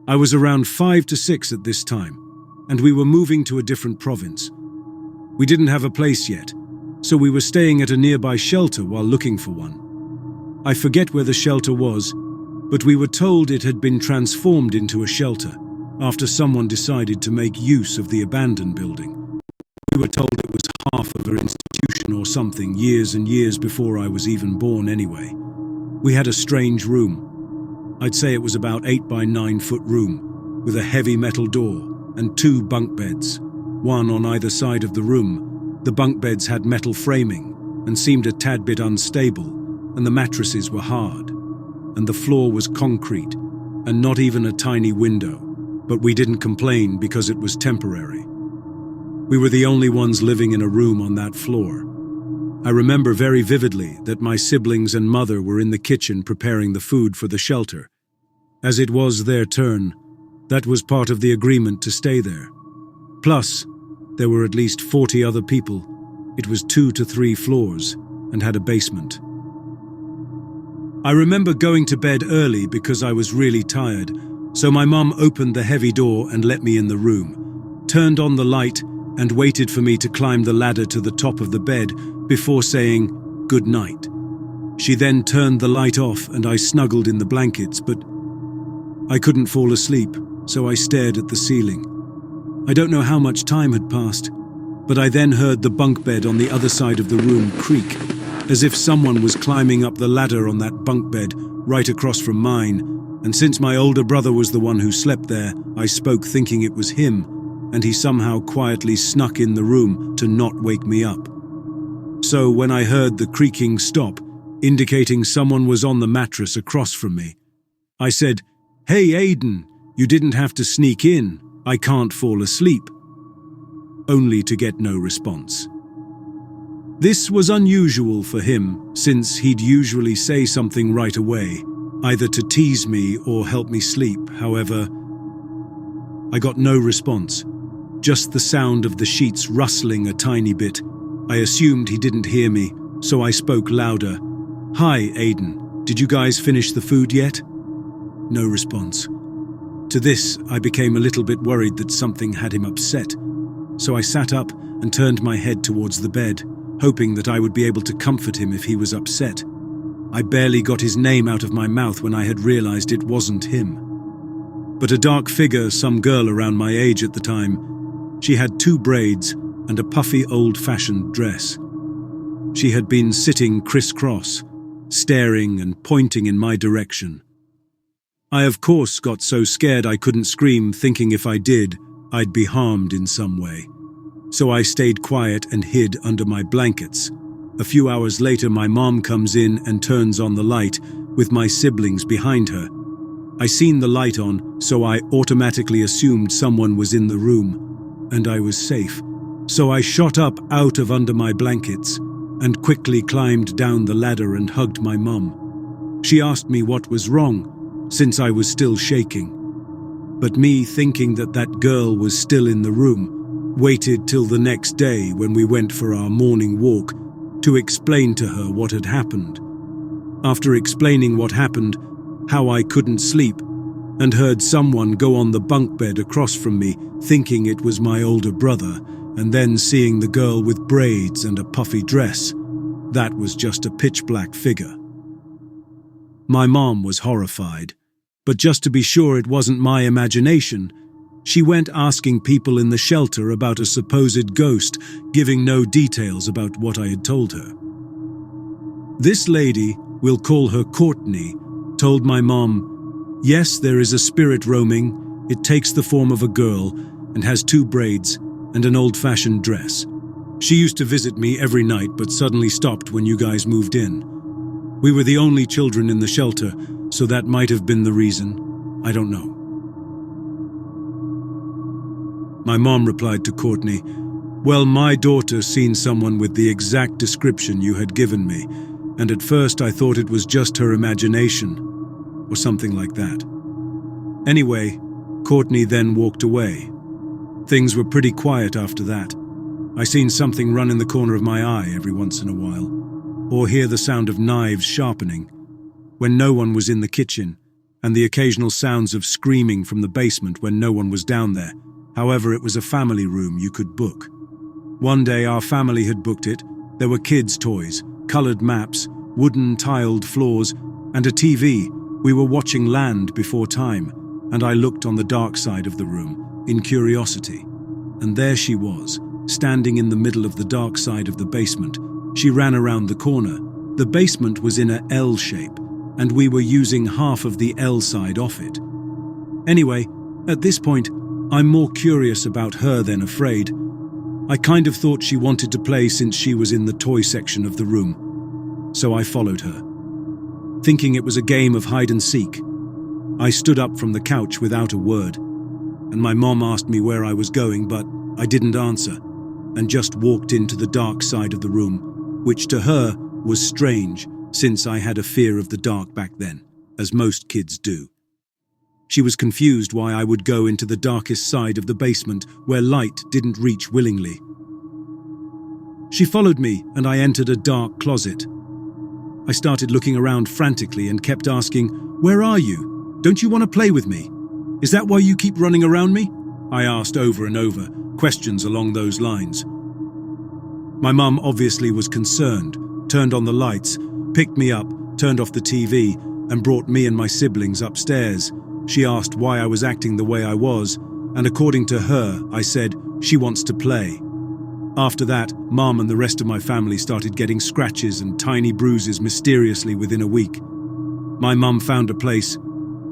I was around 5 to 6 at this time, and we were moving to a different province. We didn't have a place yet, so we were staying at a nearby shelter while looking for one. I forget where the shelter was, but we were told it had been transformed into a shelter after someone decided to make use of the abandoned building. We were told it was half of an institution or something years and years before I was even born anyway. We had a strange room. I'd say it was about 8 by 9 foot room, with a heavy metal door and 2 bunk beds, one on either side of the room. The bunk beds had metal framing and seemed a tad bit unstable, and the mattresses were hard, and the floor was concrete, and not even a tiny window, but we didn't complain because it was temporary. We were the only ones living in a room on that floor. I remember very vividly that my siblings and mother were in the kitchen preparing the food for the shelter. As it was their turn, that was part of the agreement to stay there. Plus, there were at least 40 other people. It was 2 to 3 floors and had a basement. I remember going to bed early because I was really tired, so my mum opened the heavy door and let me in the room, turned on the light and waited for me to climb the ladder to the top of the bed before saying good night. She then turned the light off and I snuggled in the blankets, but I couldn't fall asleep, so I stared at the ceiling. I don't know how much time had passed, but I then heard the bunk bed on the other side of the room creak, as if someone was climbing up the ladder on that bunk bed right across from mine, and since my older brother was the one who slept there, I spoke thinking it was him, and he somehow quietly snuck in the room to not wake me up. So when I heard the creaking stop, indicating someone was on the mattress across from me, I said, "Hey Aiden, you didn't have to sneak in, I can't fall asleep," only to get no response. This was unusual for him, since he'd usually say something right away, either to tease me or help me sleep. However, I got no response, just the sound of the sheets rustling a tiny bit. I assumed he didn't hear me, so I spoke louder. "Hi, Aiden, did you guys finish the food yet?" No response. To this, I became a little bit worried that something had him upset, so I sat up and turned my head towards the bed, hoping that I would be able to comfort him if he was upset. I barely got his name out of my mouth when I had realized it wasn't him, but a dark figure, some girl around my age at the time. She had 2 braids and a puffy old-fashioned dress. She had been sitting crisscross, staring and pointing in my direction. I of course got so scared I couldn't scream, thinking if I did, I'd be harmed in some way. So I stayed quiet and hid under my blankets. A few hours later, my mom comes in and turns on the light, with my siblings behind her. I seen the light on, so I automatically assumed someone was in the room, and I was safe. So I shot up out of under my blankets and quickly climbed down the ladder and hugged my mum. She asked me what was wrong, since I was still shaking. But me, thinking that that girl was still in the room, waited till the next day when we went for our morning walk to explain to her what had happened. After explaining what happened, how I couldn't sleep, and heard someone go on the bunk bed across from me, thinking it was my older brother, and then seeing the girl with braids and a puffy dress, that was just a pitch-black figure. My mom was horrified, but just to be sure it wasn't my imagination, she went asking people in the shelter about a supposed ghost, giving no details about what I had told her. This lady, we'll call her Courtney, told my mom, "Yes, there is a spirit roaming. It takes the form of a girl and has 2 braids and an old-fashioned dress. She used to visit me every night but suddenly stopped when you guys moved in. We were the only children in the shelter, so that might have been the reason. I don't know." My mom replied to Courtney, "Well, my daughter seen someone with the exact description you had given me, and at first I thought it was just her imagination, or something like that." Anyway, Courtney then walked away. Things were pretty quiet after that. I seen something run in the corner of my eye every once in a while, or hear the sound of knives sharpening, when no one was in the kitchen, and the occasional sounds of screaming from the basement when no one was down there. However, it was a family room you could book. One day our family had booked it. There were kids' toys, colored maps, wooden tiled floors, and a TV. We were watching Land Before Time, and I looked on the dark side of the room, in curiosity. And there she was, standing in the middle of the dark side of the basement. She ran around the corner. The basement was in a L shape, and we were using half of the L side off it. Anyway, at this point, I'm more curious about her than afraid. I kind of thought she wanted to play since she was in the toy section of the room. So I followed her, thinking it was a game of hide and seek. I stood up from the couch without a word, and my mom asked me where I was going, but I didn't answer, and just walked into the dark side of the room, which to her was strange since I had a fear of the dark back then, as most kids do. She was confused why I would go into the darkest side of the basement where light didn't reach willingly. She followed me, and I entered a dark closet. I started looking around frantically and kept asking, "Where are you? Don't you want to play with me? Is that why you keep running around me?" I asked over and over, questions along those lines. My mum obviously was concerned, turned on the lights, picked me up, turned off the TV, and brought me and my siblings upstairs. She asked why I was acting the way I was, and according to her, I said, she wants to play. After that, Mum and the rest of my family started getting scratches and tiny bruises mysteriously within a week. My mum found a place,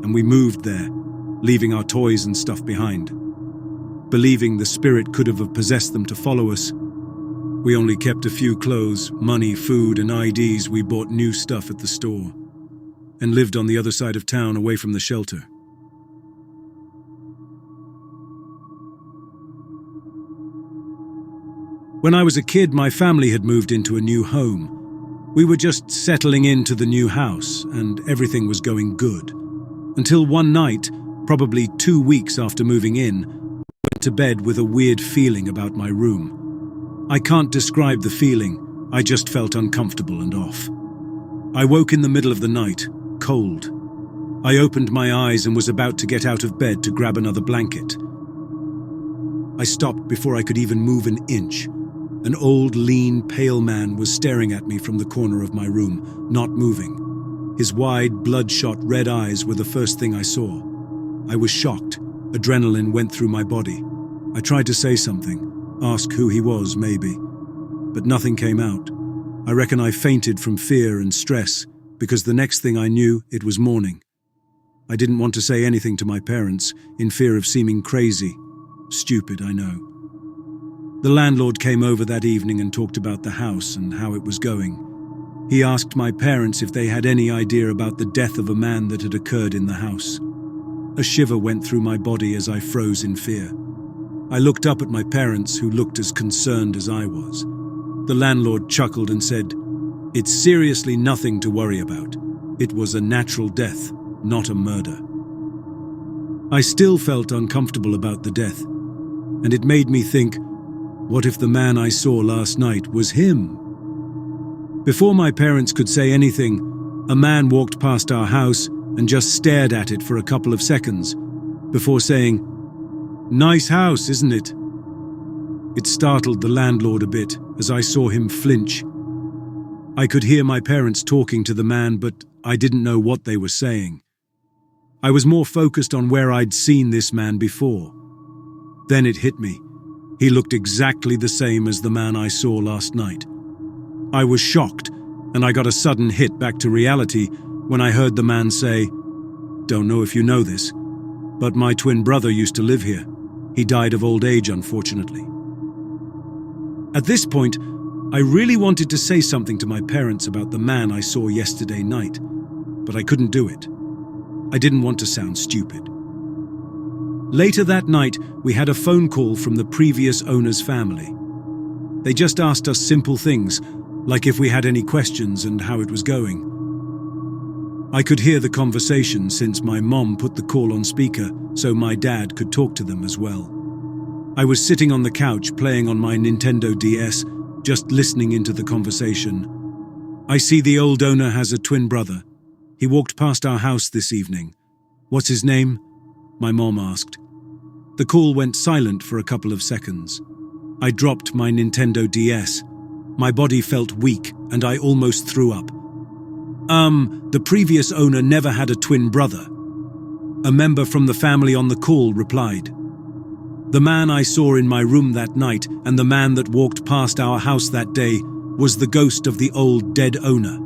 and we moved there, leaving our toys and stuff behind. Believing the spirit could have possessed them to follow us, we only kept a few clothes, money, food, and IDs. We bought new stuff at the store, and lived on the other side of town away from the shelter. When I was a kid, my family had moved into a new home. We were just settling into the new house, and everything was going good. Until one night, probably 2 weeks after moving in, I went to bed with a weird feeling about my room. I can't describe the feeling, I just felt uncomfortable and off. I woke in the middle of the night, cold. I opened my eyes and was about to get out of bed to grab another blanket. I stopped before I could even move an inch. An old, lean, pale man was staring at me from the corner of my room, not moving. His wide, bloodshot red eyes were the first thing I saw. I was shocked. Adrenaline went through my body. I tried to say something, ask who he was, maybe. But nothing came out. I reckon I fainted from fear and stress, because the next thing I knew, it was morning. I didn't want to say anything to my parents, in fear of seeming crazy. Stupid, I know. The landlord came over that evening and talked about the house and how it was going. He asked my parents if they had any idea about the death of a man that had occurred in the house. A shiver went through my body as I froze in fear. I looked up at my parents, who looked as concerned as I was. The landlord chuckled and said, "It's seriously nothing to worry about. It was a natural death, not a murder." I still felt uncomfortable about the death, and it made me think, what if the man I saw last night was him? Before my parents could say anything, a man walked past our house and just stared at it for a couple of seconds, before saying, "Nice house, isn't it?" It startled the landlord a bit as I saw him flinch. I could hear my parents talking to the man, but I didn't know what they were saying. I was more focused on where I'd seen this man before. Then it hit me. He looked exactly the same as the man I saw last night. I was shocked, and I got a sudden hit back to reality when I heard the man say, "Don't know if you know this, but my twin brother used to live here. He died of old age, unfortunately." At this point, I really wanted to say something to my parents about the man I saw yesterday night, but I couldn't do it. I didn't want to sound stupid. Later that night, we had a phone call from the previous owner's family. They just asked us simple things, like if we had any questions and how it was going. I could hear the conversation since my mom put the call on speaker so my dad could talk to them as well. I was sitting on the couch playing on my Nintendo DS, just listening into the conversation. "I see the old owner has a twin brother. He walked past our house this evening. What's his name? My mom asked. The call went silent for a couple of seconds. I dropped my Nintendo DS. My body felt weak and I almost threw up. The previous owner never had a twin brother. A member from the family on the call replied. The man I saw in my room that night and the man that walked past our house that day was the ghost of the old dead owner.